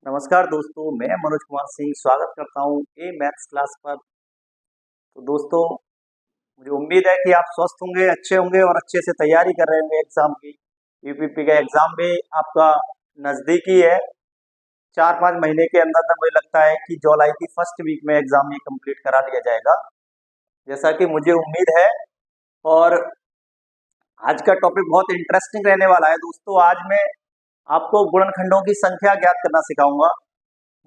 नमस्कार दोस्तों, मैं मनोज कुमार सिंह स्वागत करता हूं ए मैथ्स क्लास पर। तो दोस्तों, मुझे उम्मीद है कि आप स्वस्थ होंगे, अच्छे होंगे और अच्छे से तैयारी कर रहे होंगे एग्जाम की। यूपीपी का एग्जाम भी आपका नज़दीकी है। 4-5 महीने के अंदर अंदर मुझे लगता है कि जुलाई की फर्स्ट वीक में एग्जाम ये कंप्लीट करा लिया जाएगा, जैसा कि मुझे उम्मीद है। और आज का टॉपिक बहुत इंटरेस्टिंग रहने वाला है दोस्तों। आज मैं आपको गुणनखंडों की संख्या ज्ञात करना सिखाऊंगा,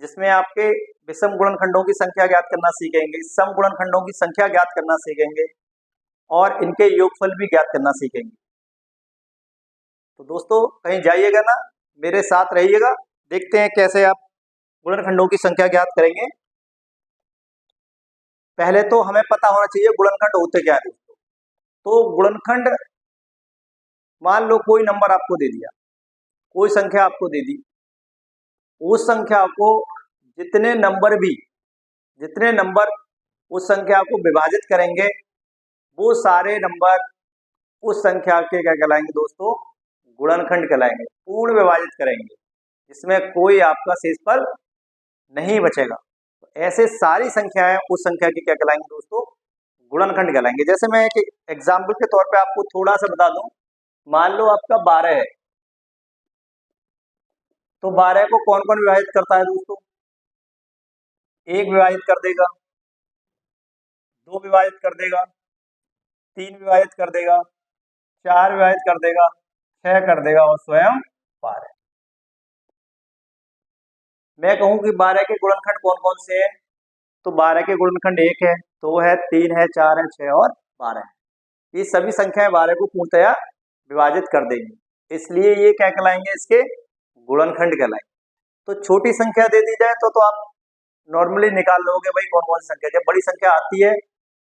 जिसमें आपके विषम गुणनखंडों की संख्या ज्ञात करना सीखेंगे, सम गुणनखंडों की संख्या ज्ञात करना सीखेंगे और इनके योगफल भी ज्ञात करना सीखेंगे। तो दोस्तों, कहीं जाइएगा ना, मेरे साथ रहिएगा। देखते हैं कैसे आप गुणनखंडों की संख्या ज्ञात करेंगे। पहले तो हमें पता होना चाहिए गुणनखंड होते क्या है दोस्तों। तो गुणनखंड, मान लो कोई नंबर आपको दे दिया, कोई संख्या आपको दे दी, उस संख्या को जितने नंबर उस संख्या को विभाजित करेंगे, वो सारे नंबर उस संख्या के क्या कहलाएंगे दोस्तों? गुणनखंड कहलाएंगे। पूर्ण विभाजित करेंगे, जिसमें कोई आपका शेषफल नहीं बचेगा। तो ऐसे सारी संख्याएं उस संख्या की क्या कहलाएंगे दोस्तों? गुणनखंड कहलाएंगे। जैसे मैं एक एग्जाम्पल के तौर पे आपको थोड़ा सा बता दूं। मान लो आपका 12 है, तो 12 को कौन कौन विभाजित करता है दोस्तों? 1 विभाजित कर देगा, 2 विभाजित कर देगा, 3 विभाजित कर देगा, 4 विभाजित कर देगा, 6 कर देगा और स्वयं 12। मैं कहूं कि 12 के गुणनखंड कौन कौन से हैं, तो 12 के गुणनखंड 1 है, 2 है, 3 है, 4 है, 6 और 12 है। ये सभी संख्याएं 12 को पूर्णतया विभाजित कर देंगी, इसलिए ये क्या कहलाएंगे? इसके गुणनखंड कहलाएंगे। तो छोटी संख्या दे दी जाए तो आप नॉर्मली निकाल लोगे भाई कौन कौन सी संख्या। जब बड़ी संख्या आती है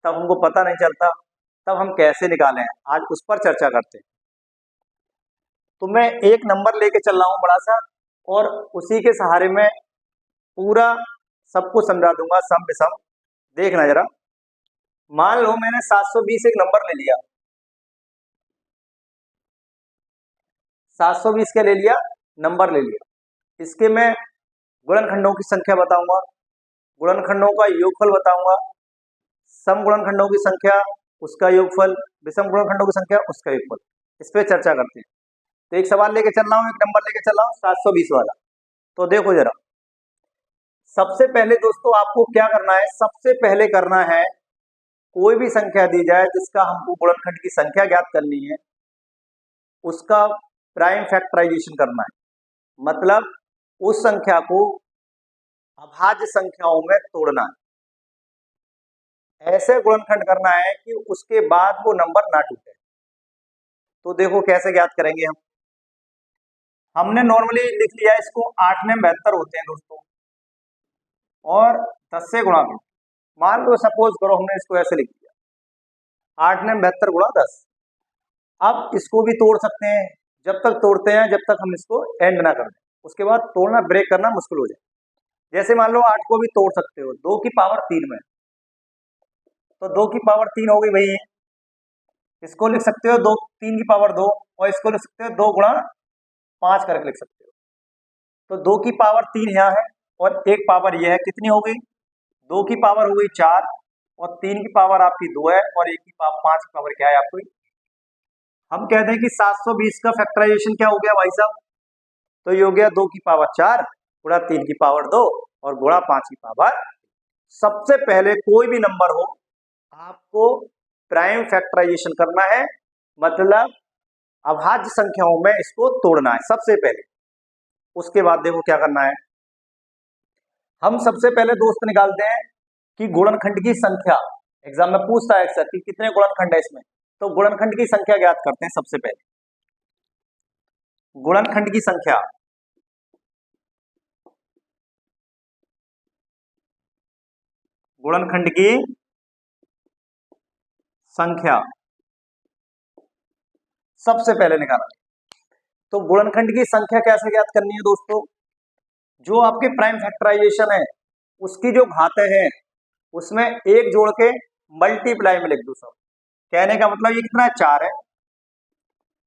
तब हमको पता नहीं चलता, तब हम कैसे निकालें, आज उस पर चर्चा करते हैं। तो मैं एक नंबर लेके चल रहा हूं बड़ा सा, और उसी के सहारे में पूरा सबको समझा दूंगा सम विषम। देखना जरा। मान लो मैंने 720 एक नंबर ले लिया, 720 क्या ले लिया? नंबर ले लिया। इसके मैं गुणनखंडों की संख्या बताऊंगा, गुणनखंडों का योगफल बताऊंगा, सम गुणनखंडों की संख्या उसका योगफल, विषम गुणनखंडों की संख्या उसका योगफल। इस पे चर्चा करते हैं। तो एक सवाल लेके चल रहा हूं, एक नंबर लेके चल रहा हूं 720 वाला। तो देखो जरा, सबसे पहले दोस्तों आपको क्या करना है? सबसे पहले करना है, कोई भी संख्या दी जाए जिसका हमको गुणनखंड की संख्या ज्ञात करनी है, उसका प्राइम फैक्टराइजेशन करना है। मतलब उस संख्या को अभाज्य संख्याओं में तोड़ना है। ऐसे गुणनखंड करना है कि उसके बाद वो नंबर ना टूटे। तो देखो कैसे ज्ञात करेंगे हम। हमने नॉर्मली लिख लिया इसको, 8 में 72 होते हैं दोस्तों, और 10 से गुणा करो। मान लो सपोज करो हमने इसको ऐसे लिख दिया, 8 में 72 गुणा 10। अब इसको भी तोड़ सकते हैं, जब तक तोड़ते हैं जब तक हम इसको एंड ना कर दें, उसके बाद तोड़ना ब्रेक करना मुश्किल हो जाए। जैसे मान लो 8 को भी तोड़ सकते हो 2 की पावर 3 में, तो 2 की पावर 3 हो गई भाई। इसको लिख सकते हो 3 की पावर 2, और इसको लिख सकते हो 2 गुणा 5 करके लिख सकते हो। तो 2 की पावर 3 यहाँ है और एक पावर यह है, कितनी हो गई? 2 की पावर हो गई 4, और 3 की पावर आपकी 2 है, और 1 की पावर 5 की पावर क्या है आपको? हम कहते हैं कि 720 का फैक्टराइजेशन क्या हो गया भाई साहब? तो ये हो गया 2 की पावर 4 गुणा 3 की पावर 2 और गुणा 5 की पावर। सबसे पहले कोई भी नंबर हो, आपको प्राइम फैक्टराइजेशन करना है, मतलब अभाज्य संख्याओं में इसको तोड़ना है सबसे पहले। उसके बाद देखो क्या करना है। हम सबसे पहले दोस्त निकालते हैं कि गुणनखंड की संख्या। एग्जाम में पूछता है अक्सर कि कितने गुणनखंड है इसमें, तो गुणनखंड की संख्या ज्ञात करते हैं सबसे पहले। गुणनखंड की संख्या, गुणनखंड की संख्या सबसे पहले निकाला। तो गुणनखंड की संख्या कैसे ज्ञात करनी है दोस्तों? जो आपके प्राइम फैक्टराइजेशन है उसकी जो घातें हैं उसमें एक जोड़ के मल्टीप्लाई में लिख दो सब। कहने का मतलब ये कितना है? 4 है,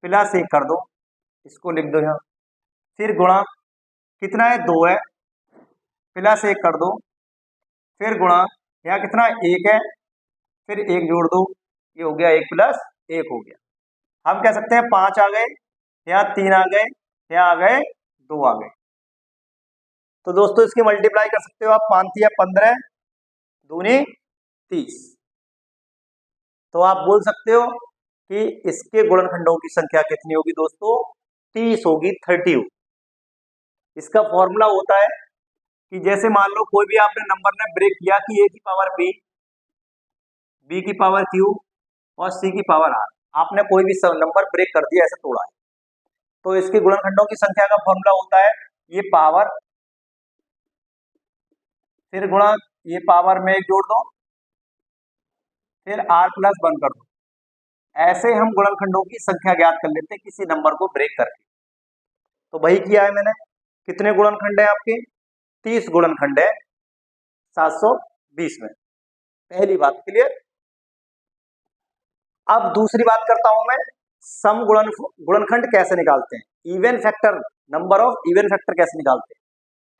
प्लस 1 कर दो, इसको लिख दो यहाँ। फिर गुणा, कितना है? 2 है, प्लस 1 कर दो, फिर गुणा, यहाँ कितना 1 है, फिर 1 जोड़ दो, ये हो गया 1 प्लस 1 हो गया। हम कह सकते हैं 5 आ गए, यहाँ 3 आ गए, यहाँ आ गए 2 आ गए। तो दोस्तों इसकी मल्टीप्लाई कर सकते हो आप, 5 या 15 दूनी 30। तो आप बोल सकते हो कि इसके गुणनखंडों की संख्या कितनी होगी दोस्तों, 30 होगी, 30 होगी। इसका फॉर्मूला होता है कि जैसे मान लो कोई भी आपने नंबर ने ब्रेक किया कि a की पावर b, b की पावर q और c की पावर r, आपने कोई भी नंबर ब्रेक कर दिया, ऐसे तोड़ा है, तो इसके गुणनखंडों की संख्या का फॉर्मूला होता है ये पावर, फिर गुणा ये पावर में 1 जोड़ दो, फिर r प्लस 1 कर दो। ऐसे हम गुणनखंडों की संख्या ज्ञात कर लेते हैं किसी नंबर को ब्रेक करके। तो वही किया है मैंने। कितने गुणनखंड है आपके, 30 गुणनखंड है 720 में। पहली बात क्लियर। अब दूसरी बात करता हूं मैं, सम गुणनखंड कैसे निकालते हैं, even factor, number of even factor कैसे निकालते हैं।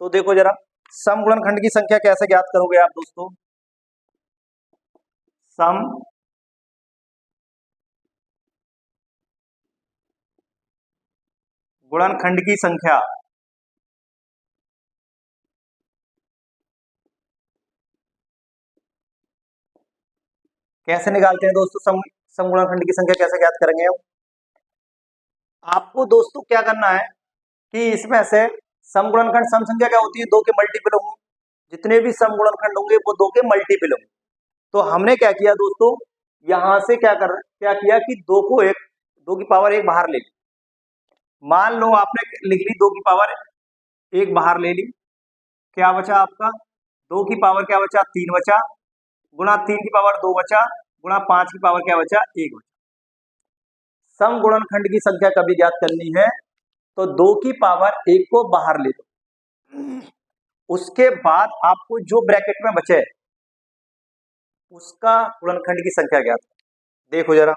तो देखो जरा, सम गुणनखंड की संख्या कैसे ज्ञात करोगे आप दोस्तों, सम गुणनखंड की संख्या कैसे निकालते हैं दोस्तों, सम गुणनखंड की संख्या कैसे ज्ञात करेंगे हम। आपको दोस्तों क्या करना है कि इसमें से सम गुणनखंड, सम संख्या क्या होती है, 2 के मल्टीपल होंगे, जितने भी सम गुणनखंड होंगे वो 2 के मल्टीपल होंगे। तो हमने क्या किया दोस्तों, यहां से क्या किया कि 2 की पावर 1 बाहर ले ली। मान लो आपने लिख ली 2 की पावर 1 बाहर ले ली, क्या बचा आपका, 2 की पावर क्या बचा, 3 बचा, गुणा 3 की पावर 2 बचा, गुणा 5 की पावर क्या बचा, 1 बचा। सम गुणनखंड की संख्या कभी ज्ञात करनी है तो 2 की पावर 1 को बाहर ले लो, उसके बाद आपको जो ब्रैकेट में बचे उसका गुणनखंड की संख्या ज्ञात। देखो जरा,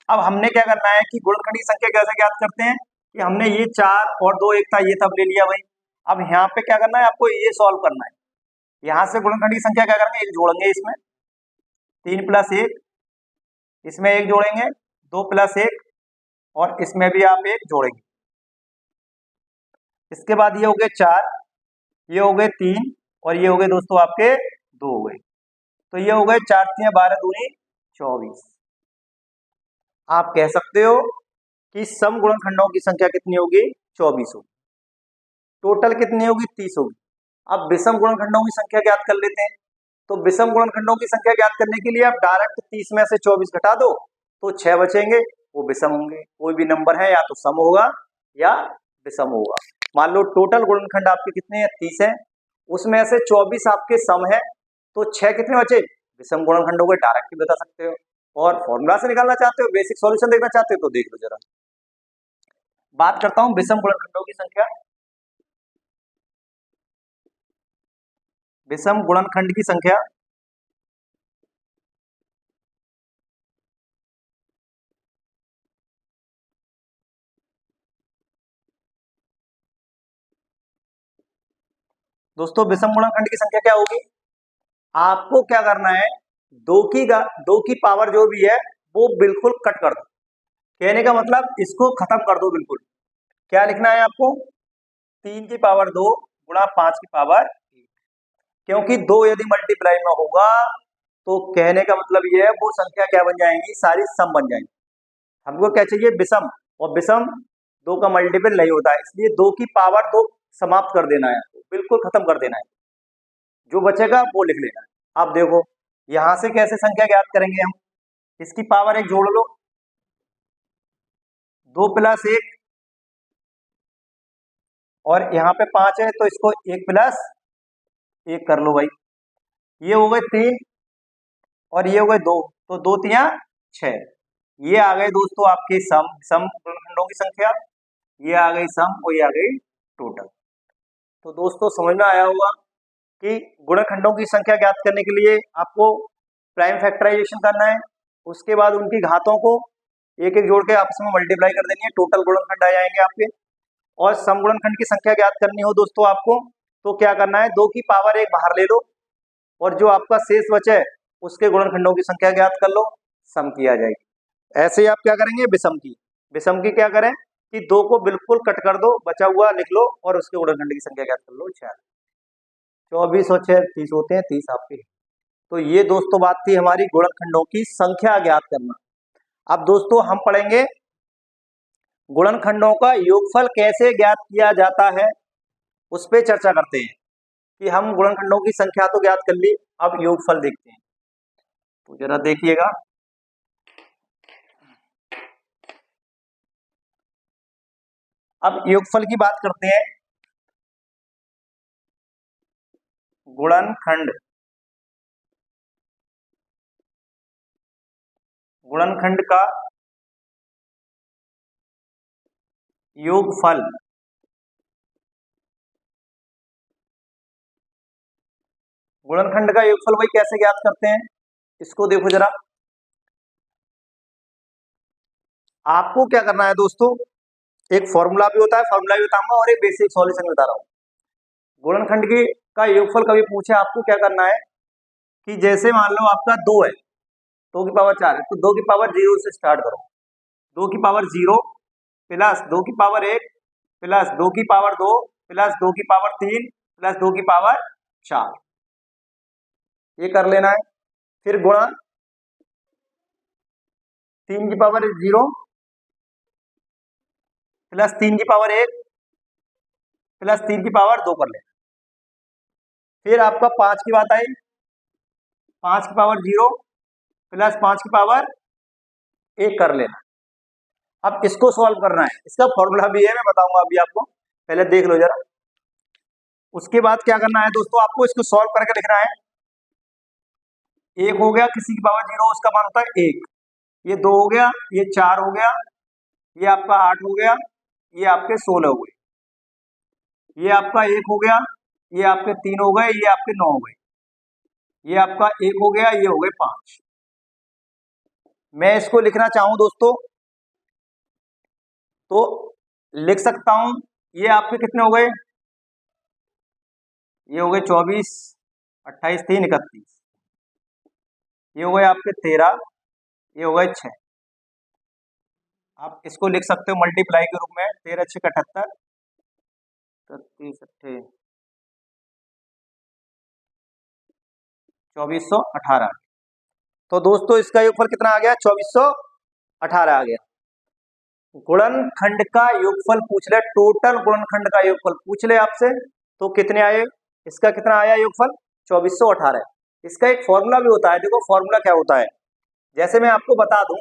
अब हमने क्या करना है कि गुणनखंड की संख्या कैसे ज्ञात करते हैं कि हमने ये 4 और 2 1 था, ये तब ले लिया भाई। अब यहाँ पे क्या करना है, आपको ये सॉल्व करना है। यहां से गुणनखंड की संख्या क्या करेंगे, 1 जोड़ेंगे, इसमें 3 प्लस 1, इसमें 1 जोड़ेंगे, 2 प्लस 1, और इसमें भी आप 1 जोड़ेंगे। इसके बाद ये हो गए 4, ये हो गए 3, और ये हो गए दोस्तों आपके 2 हो गए। तो ये हो गए 4 3 12 दूनी 24। आप कह सकते हो कि सम गुणनखंडों की संख्या कितनी होगी, 24 होगी। टोटल कितनी होगी, 30 होगी। अब विषम गुणनखंडों की संख्या ज्ञात कर लेते हैं। तो विषम गुणनखंडों की संख्या ज्ञात करने के लिए आप डायरेक्ट 30 में से 24 घटा दो तो 6 बचेंगे, वो विषम होंगे। कोई भी नंबर है या तो सम होगा या विषम होगा। मान लो टोटल गुणनखंड आपके कितने हैं, 30 है, उसमें से 24 आपके सम है, तो 6 कितने बचे, विषम गुणनखंडों को डायरेक्ट बता सकते हो। और फॉर्मूला से निकालना चाहते हो, बेसिक सॉल्यूशन देखना चाहते हो, तो देख लो जरा। बात करता हूं विषम गुणनखंडों की संख्या। विषम गुणनखंड की संख्या दोस्तों, विषम गुणनखंड की संख्या क्या होगी, आपको क्या करना है, 2 की पावर जो भी है वो बिल्कुल कट कर दो। कहने का मतलब इसको खत्म कर दो बिल्कुल। क्या लिखना है आपको, 3 की पावर 2 गुणा 5 की पावर 1, क्योंकि 2 यदि मल्टीप्लाई में होगा तो कहने का मतलब ये है वो संख्या क्या बन जाएंगी, सारी सम बन जाएंगी। हमको क्या चाहिए, विषम, और विषम 2 का मल्टीपल नहीं होता है, इसलिए 2 की पावर 2 समाप्त कर देना है, बिल्कुल खत्म कर देना है, जो बचेगा वो लिख लेना है। अब देखो यहां से कैसे संख्या ज्ञात करेंगे हम, इसकी पावर 1 जोड़ लो, 2 प्लस 1, और यहाँ पे 5 है तो इसको 1 प्लस 1 कर लो भाई। ये हो गए 3 और ये हो गए 2, तो 2 3 6। ये आ गए दोस्तों आपके सम गुणनखंडों की संख्या, ये आ गई सम और ये आ गई टोटल। तो दोस्तों समझ में आया होगा कि गुणनखंडों की संख्या ज्ञात करने के लिए आपको प्राइम फैक्टराइजेशन करना है, उसके बाद उनकी घातों को एक एक जोड़ के आपस में मल्टीप्लाई कर देनी है, टोटल गुणनखंड आ जाएंगे आपके। और सम गुणनखंड की संख्या ज्ञात करनी हो दोस्तों आपको तो क्या करना है, 2 की पावर 1 बाहर ले लो और जो आपका शेष बचे उसके गुणनखंडों की संख्या ज्ञात कर लो, सम की आ जाएगी। ऐसे ही आप क्या करेंगे, विषम की। विषम की क्या करें कि 2 को बिल्कुल कट कर दो, बचा हुआ लिख लो और उसके गुणनखंड की संख्या ज्ञात कर लो, 4। 24 और 6 30 होते हैं, 30 आपके। तो ये दोस्तों बात थी हमारी गुणनखंडों की संख्या ज्ञात करना। अब दोस्तों हम पढ़ेंगे गुणनखंडों का योगफल कैसे ज्ञात किया जाता है, उस पर चर्चा करते हैं कि हम गुणनखंडों की संख्या तो ज्ञात कर ली, अब योगफल देखते हैं। तो जरा देखिएगा, अब योगफल की बात करते हैं। गुणनखंड, गुणनखंड का योगफल गुणनखंड का योगफल भाई कैसे ज्ञात करते हैं, इसको देखो जरा। आपको क्या करना है दोस्तों, एक फॉर्मूला भी होता है, फॉर्मूला भी बताऊंगा और एक बेसिक सॉल्यूशन बता रहा हूं। गुणनखंड की का योगफल कभी पूछे आपको क्या करना है कि जैसे मान लो आपका 2 है, 2 की पावर 4 है, तो 2 की पावर 0 से स्टार्ट करो। 2 की पावर 0 प्लस 2 की पावर 1 प्लस 2 की पावर 2 प्लस 2 की पावर 3 प्लस 2 की पावर 4, ये कर लेना है। फिर गुणा 3 की पावर 0 प्लस 3 की पावर 1 प्लस 3 की पावर 2 कर लेना। फिर आपका 5 की बात आई, 5 की पावर 0 प्लस 5 की पावर 1 कर लेना। अब इसको सॉल्व करना है, इसका फॉर्मूला भी है, मैं बताऊंगा अभी आपको, पहले देख लो जरा। उसके बाद क्या करना है दोस्तों, आपको इसको सॉल्व करके लिखना है। 1 हो गया, किसी की पावर 0 उसका मान होता है 1, ये 2 हो गया, ये 4 हो गया, ये आपका 8 हो गया, ये आपके 16 हो गए, ये आपका 1 हो गया, ये आपके 3 हो गए, ये आपके 9 हो गए, ये आपका 1 हो गया, ये हो गए 5। मैं इसको लिखना चाहूं दोस्तों तो लिख सकता हूं, ये आपके कितने हो गए, ये हो गए 24, 28 3 31, ये हो गए आपके 13, ये हो गए 6। आप इसको लिख सकते हो मल्टीप्लाई के रूप में, 13 6 78, 30 अट्ठे 2418। तो दोस्तों इसका योगफल कितना आ गया, 2418 आ गया। गुणनखंड का योगफल पूछ ले, टोटल गुणनखंड का योगफल पूछ ले आपसे, तो कितने आए, इसका कितना आया योगफल, 2418। इसका एक फॉर्मूला भी होता है, देखो फॉर्मूला क्या होता है, जैसे मैं आपको बता दूं,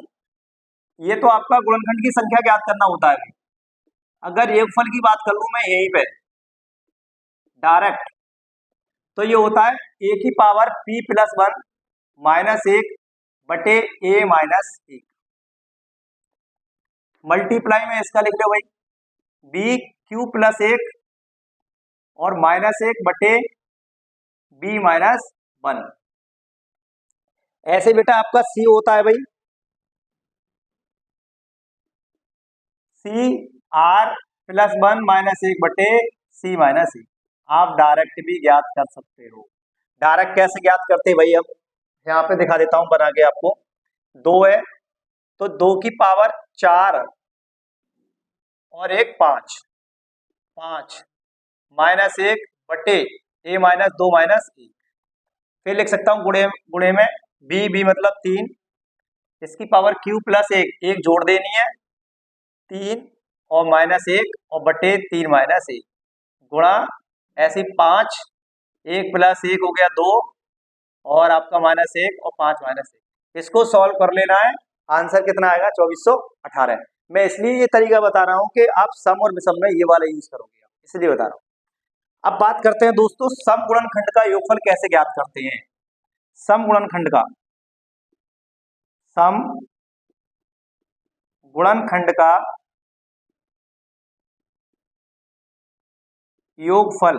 ये तो आपका गुणनखंड की संख्या ज्ञात करना होता है। अगर योगफल की बात कर लूं मैं यहीं पे डायरेक्ट, तो ये होता है a की पावर p प्लस 1 माइनस 1 बटे a माइनस 1, मल्टीप्लाई में इसका लिख लो भाई b क्यू प्लस 1 और माइनस 1 बटे b माइनस 1। ऐसे बेटा आपका c होता है भाई c r प्लस 1 माइनस 1 बटे c माइनस 1। आप डायरेक्ट भी ज्ञात कर सकते हो। डायरेक्ट कैसे ज्ञात करते हैं भाई, अब यहाँ पे दिखा देता हूं बना के आपको। 2 है तो 2 की पावर 4 और 1 5, 5 माइनस 1 बटे a माइनस 2 माइनस 1। फिर लिख सकता हूं गुणे गुणे में b मतलब 3, इसकी पावर q प्लस 1 1 जोड़ देनी है, 3 और माइनस 1 और बटे 3 माइनस 1 गुणा ऐसे 5, 1 प्लस 1 हो गया 2 और आपका माइनस 1 और 5 माइनस 1। इसको सॉल्व कर लेना है, आंसर कितना आएगा 2418। मैं इसलिए ये तरीका बता रहा हूं कि आप सम और विषम में ये वाला यूज करोगे, इसलिए बता रहा हूं। अब बात करते हैं दोस्तों सम गुणनखंड का योगफल कैसे ज्ञात करते हैं। सम गुणनखंड का, सम गुणनखंड का योगफल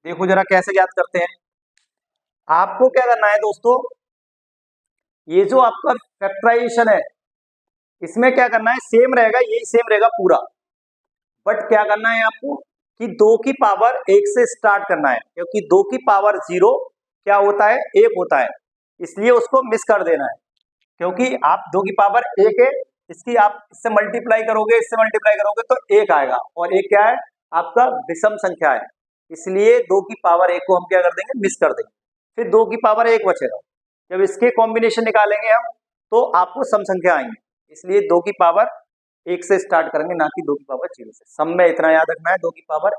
देखो जरा कैसे ज्ञात करते हैं। आपको क्या करना है दोस्तों, ये जो आपका फैक्टराइजेशन है इसमें क्या करना है, सेम रहेगा, यही सेम रहेगा पूरा, बट क्या करना है आपको कि 2 की पावर 1 से स्टार्ट करना है, क्योंकि 2 की पावर 0 क्या होता है, 1 होता है, इसलिए उसको मिस कर देना है। क्योंकि आप 2 की पावर 1 है, इसकी आप इससे मल्टीप्लाई करोगे, इससे मल्टीप्लाई करोगे तो 1 आएगा, और 1 क्या है, आपका विषम संख्या है, इसलिए 2 की पावर 1 को हम क्या कर देंगे, मिस कर देंगे। फिर 2 की पावर 1 बचेगा, जब इसके कॉम्बिनेशन निकालेंगे हम तो आपको सम संख्या आएंगे, इसलिए 2 की पावर 1 से स्टार्ट करेंगे, ना कि 2 की पावर 0 से। सम में इतना याद रखना है, 2 की पावर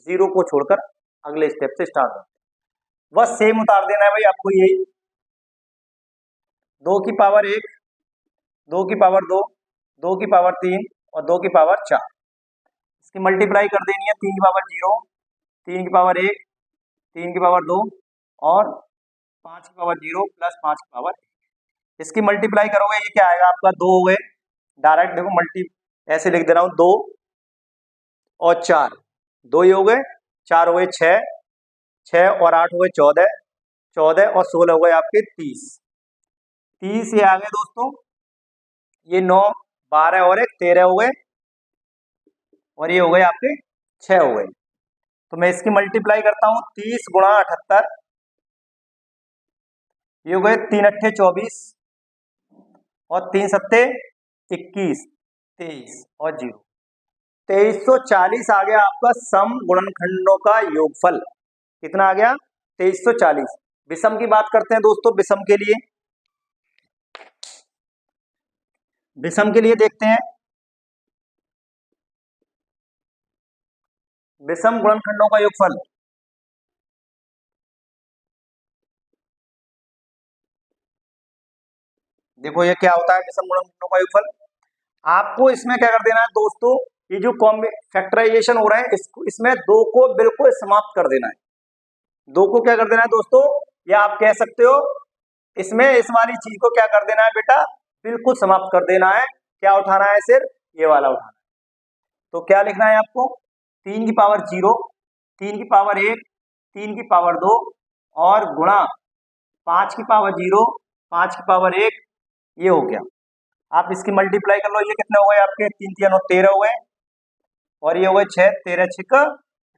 0 को छोड़कर अगले स्टेप से स्टार्ट होते हैं। बस सेम उतार देना है भाई आपको, यही 2 की पावर 1, 2 की पावर 2, 2 की पावर 3 और 2 की पावर 4, इसकी मल्टीप्लाई कर देनी है। 3 की पावर 0, 3 की पावर 1, 3 की पावर 2 और 5 की पावर 0 प्लस 5 की पावर 1, इसकी मल्टीप्लाई करोगे ये क्या आएगा आपका, 2 हो गए, डायरेक्ट देखो मल्टी ऐसे लिख दे रहा हूं, 2 और 4, 2 ही हो गए, 4 हो गए 6, 6 और 8 हो गए 14, 14 और 16 हो गए आपके 30, 30 ये आ गए दोस्तों, ये 9, 12 और 1 13 हो गए, और ये हो गए आपके 6 हो गए। तो मैं इसकी मल्टीप्लाई करता हूं, 30 गुणा 78, ये हो गए 3 अट्ठे 24 और 3 सत्ते 21, 23 और 0, 2340 आ गया आपका सम गुणनखंडों का योगफल। कितना आ गया, 2340। विषम की बात करते हैं दोस्तों, विषम के लिए, विषम के लिए देखते हैं, विषम गुणनखंडों का योगफल। देखो ये क्या होता है विषम गुणनखंडों का योगफल। आपको इसमें क्या कर देना है दोस्तों, ये जो फैक्टराइजेशन हो रहा है इसमें 2 को बिल्कुल समाप्त कर देना है, 2 को क्या कर देना है दोस्तों, या आप कह सकते हो इसमें इस वाली चीज को क्या कर देना है बेटा, बिल्कुल समाप्त कर देना है। क्या उठाना है, सिर्फ ये वाला उठाना है। तो क्या लिखना है आपको, 3 की पावर 0, 3 की पावर 1, 3 की पावर 2 और गुणा 5 की पावर 0, 5 की पावर 1, ये हो गया। आप इसकी मल्टीप्लाई कर लो, ये कितने हो गए आपके, 3 3 9 13 हो गए, और ये हो गए 6 13 6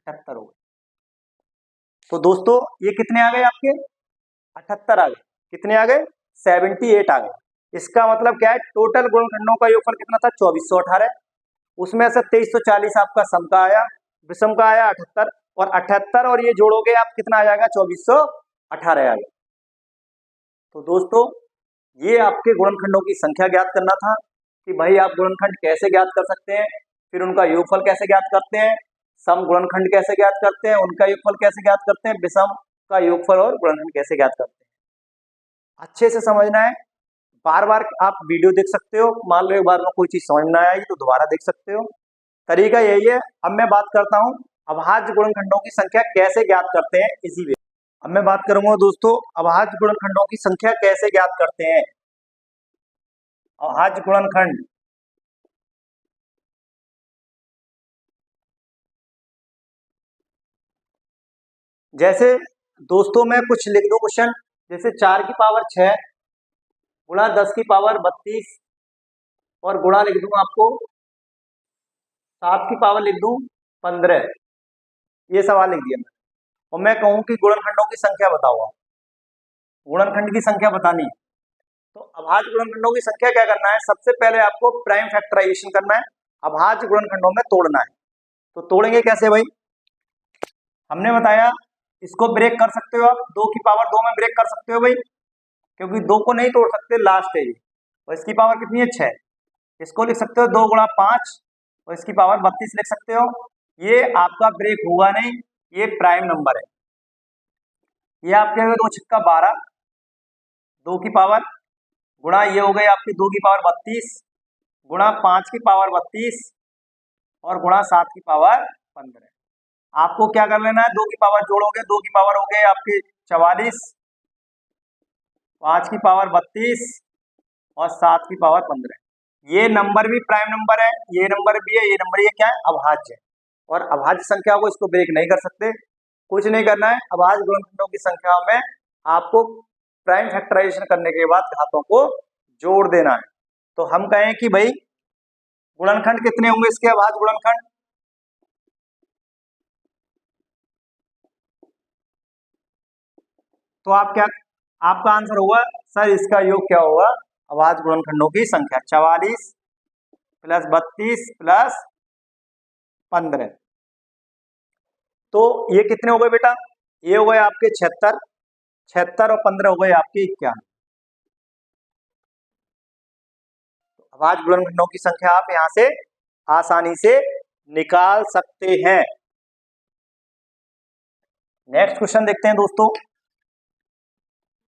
78 हो गए। तो दोस्तों ये कितने आ गए आपके, 78 आ गए, कितने आ गए, 78 आ गए। इसका मतलब क्या है, टोटल गुणनखंडों का योगफल कितना था, 2418, उसमें से 2340 आपका सम का आया, विषम का आया 78, और 78 और ये जोड़ोगे आप कितना आ जाएगा, 2418 आ गया। तो दोस्तों ये आपके गुणनखंडों की संख्या ज्ञात करना था, कि भाई आप गुणनखंड कैसे ज्ञात कर सकते हैं, फिर उनका योगफल कैसे ज्ञात करते हैं, सम गुणनखंड कैसे ज्ञात करते हैं, उनका योगफल कैसे ज्ञात करते हैं, विषम का योगफल और गुणनखंड कैसे ज्ञात करते हैं। अच्छे से समझना है, बार बार आप वीडियो देख सकते हो, मान लो एक बार में कोई चीज समझ में आएगी तो दोबारा देख सकते हो, तरीका यही है। अब मैं बात करता हूं अभाज्य गुणनखंडों की संख्या कैसे ज्ञात करते हैं, इसी वे। अब मैं बात करूंगा दोस्तों अभाज्य गुणनखंडों की संख्या कैसे ज्ञात करते हैं। अभाज्य गुणनखंड, जैसे दोस्तों मैं कुछ लिख दूं क्वेश्चन, जैसे 4 की पावर 6 गुणा 10 की पावर 32 और गुणा लिख दूं आपको 7 की पावर लिख दूं 15, ये सवाल लिख दिया मैं, और मैं कहूं कि गुणनखंडों की संख्या बताओ, गुणनखंड की संख्या बतानी है। तो अभाज्य गुणनखंडों की संख्या क्या करना है, सबसे पहले आपको प्राइम फैक्टराइजेशन करना है, अभाज्य गुणनखंडों में तोड़ना है। तो तोड़ेंगे कैसे भाई, हमने बताया इसको ब्रेक कर सकते हो आप, 2 की पावर 2 में ब्रेक कर सकते हो भाई, क्योंकि 2 को नहीं तोड़ सकते, लास्ट है ये, और इसकी पावर कितनी है 6, इसको लिख सकते हो 2 गुणा 5 और इसकी पावर 32 लिख सकते हो। ये आपका ब्रेक होगा नहीं, ये प्राइम नंबर है। ये आपके 2 छक्का 12, 2 की पावर गुणा ये हो गए आपकी 2 की पावर 32 गुणा 5 की पावर 32 और गुणा 7 की पावर 15। आपको क्या कर लेना है, 2 की पावर जोड़ोगे, 2 की पावर हो गए आपके 44, 5 की पावर 32 और 7 की पावर 15। ये नंबर भी प्राइम नंबर है, ये नंबर भी है, ये नंबर, ये क्या है, अभाज्य है। और अभाज्य संख्या को इसको ब्रेक नहीं कर सकते, कुछ नहीं करना है। अभाज्य गुणनखंडों की संख्या में आपको प्राइम फैक्टराइजेशन करने के बाद घातों को जोड़ देना है। तो हम कहें कि भाई गुणनखंड कितने होंगे इसके, अभाज्य गुणनखंड तो आपका आंसर होगा सर इसका योग क्या होगा, अभाज्य गुणनखंडों की संख्या 44 प्लस 32 प्लस 15। तो ये कितने हो गए बेटा, ये हो गए आपके 76, 76 और 15 हो गए आपके 91। अभाज्य गुणनखंडों की संख्या आप यहां से आसानी से निकाल सकते हैं। नेक्स्ट क्वेश्चन देखते हैं दोस्तों,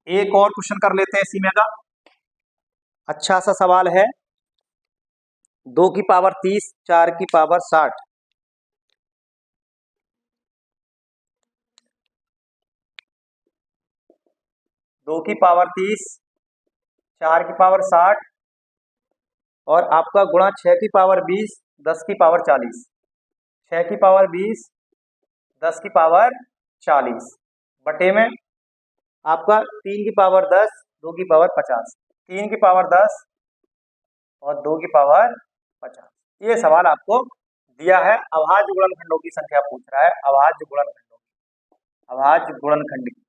एक और क्वेश्चन कर लेते हैं इसी में का। अच्छा सा सवाल है, 2 की पावर 30, 4 की पावर 60। दो की पावर 30, 4 की पावर 60 और आपका गुणा 6 की पावर 20, 10 की पावर 40। 6 की पावर 20, 10 की पावर 40 बटे में आपका 3 की पावर 10, 2 की पावर 50। 3 की पावर 10 और 2 की पावर 50। ये सवाल आपको दिया है, अभाज्य गुणनखंडों की संख्या पूछ रहा है, अभाज्य गुणनखंडों, अभाज्य गुणनखंड की।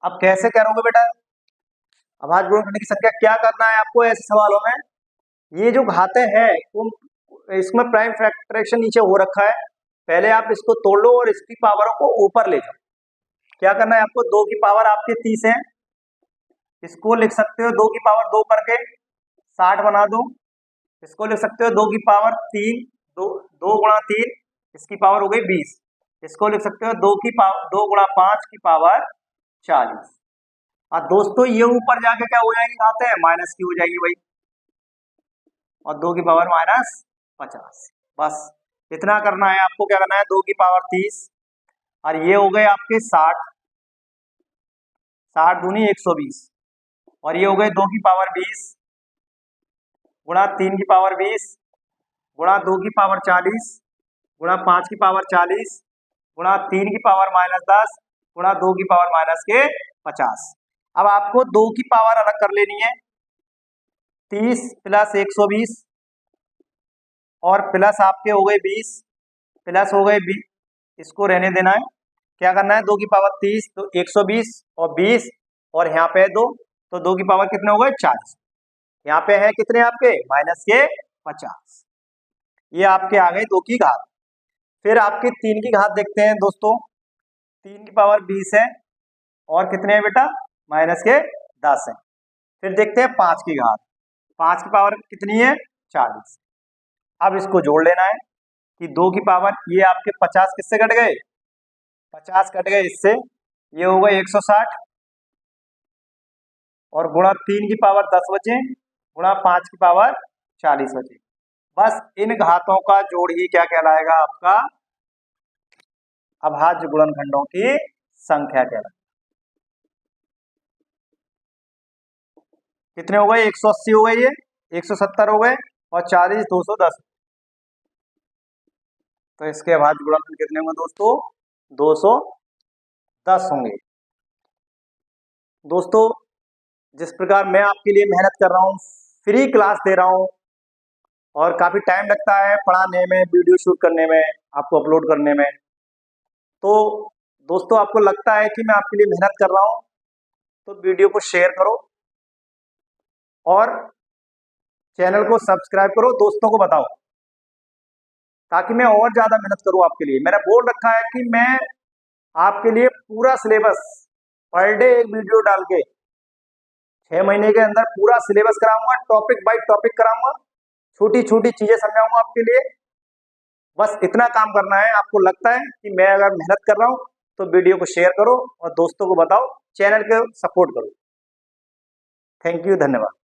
अब कैसे करोगे बेटा अभाज्य गुणनखंड की संख्या, क्या करना है आपको ऐसे सवालों में, ये जो घातें हैं इसमें प्राइम फ्रैक्शन नीचे हो रखा है, पहले आप इसको तोड़ लो और इसकी पावरों को ऊपर ले जाओ। क्या करना है आपको, 2 की पावर आपके 30 है, इसको लिख सकते हो 2 की पावर 2 करके 60 बना दो। इसको लिख सकते हो 2 की पावर 3, 2 गुणा 3, इसकी पावर हो गई 20। इसको लिख सकते हो 2 की पावर 2 गुणा 5 की पावर 40। और दोस्तों ये ऊपर जाके क्या हो जाएंगे, घाते हैं माइनस की हो जाएगी भाई, और 2 की पावर माइनस 50। बस इतना करना है आपको। क्या करना है, 2 की पावर 30 और ये हो गए आपके 60, 60 दूनी 120 और ये हो गए 2 की पावर 20 गुणा 3 की पावर 20 गुणा 2 की पावर 40 गुणा 5 की पावर 40 गुणा 3 की पावर माइनस 10 गुणा 2 की पावर माइनस के 50। अब आपको 2 की पावर अलग कर लेनी है, 30 प्लस 120 और प्लस आपके हो गए 20 प्लस हो गए 20, इसको रहने देना है। क्या करना है, 2 की पावर 30 तो 120 और 20 और यहाँ पे 2 तो 2 की पावर कितने हो गए 40। यहाँ पे है कितने आपके माइनस के 50। ये आपके आ गए 2 की घात। फिर आपके 3 की घात देखते हैं दोस्तों, 3 की पावर 20 है और कितने हैं बेटा माइनस के 10 है। फिर देखते हैं 5 की घात, 5 की पावर कितनी है 40। अब इसको जोड़ लेना है कि 2 की पावर ये आपके 50 किससे कट गए, 50 कट गए इससे, ये हो गए 160 और गुणा 3 की पावर 10 बचे गुणा 5 की पावर 40 बचे। बस इन घातों का जोड़ ही क्या कहलाएगा आपका अभाज्य गुणनखंडों की संख्या कहलाएगा। कितने हो गए, 180 हो गए, ये 170 हो गए और 40 210। तो इसके अभाज्य गुणनखंड कितने होंगे दोस्तों, 210 होंगे। दोस्तों जिस प्रकार मैं आपके लिए मेहनत कर रहा हूँ, फ्री क्लास दे रहा हूँ और काफी टाइम लगता है पढ़ाने में, वीडियो शूट करने में, आपको अपलोड करने में, तो दोस्तों आपको लगता है कि मैं आपके लिए मेहनत कर रहा हूँ तो वीडियो को शेयर करो और चैनल को सब्सक्राइब करो, दोस्तों को बताओ ताकि मैं और ज्यादा मेहनत करूं आपके लिए। मैंने बोल रखा है कि मैं आपके लिए पूरा सिलेबस पर डे एक वीडियो डाल के 6 महीने के अंदर पूरा सिलेबस कराऊंगा, टॉपिक बाय टॉपिक कराऊंगा, छोटी छोटी चीजें समझाऊंगा आपके लिए। बस इतना काम करना है। आपको लगता है कि मैं अगर मेहनत कर रहा हूं तो वीडियो को शेयर करो और दोस्तों को बताओ, चैनल को सपोर्ट करो। थैंक यू, धन्यवाद।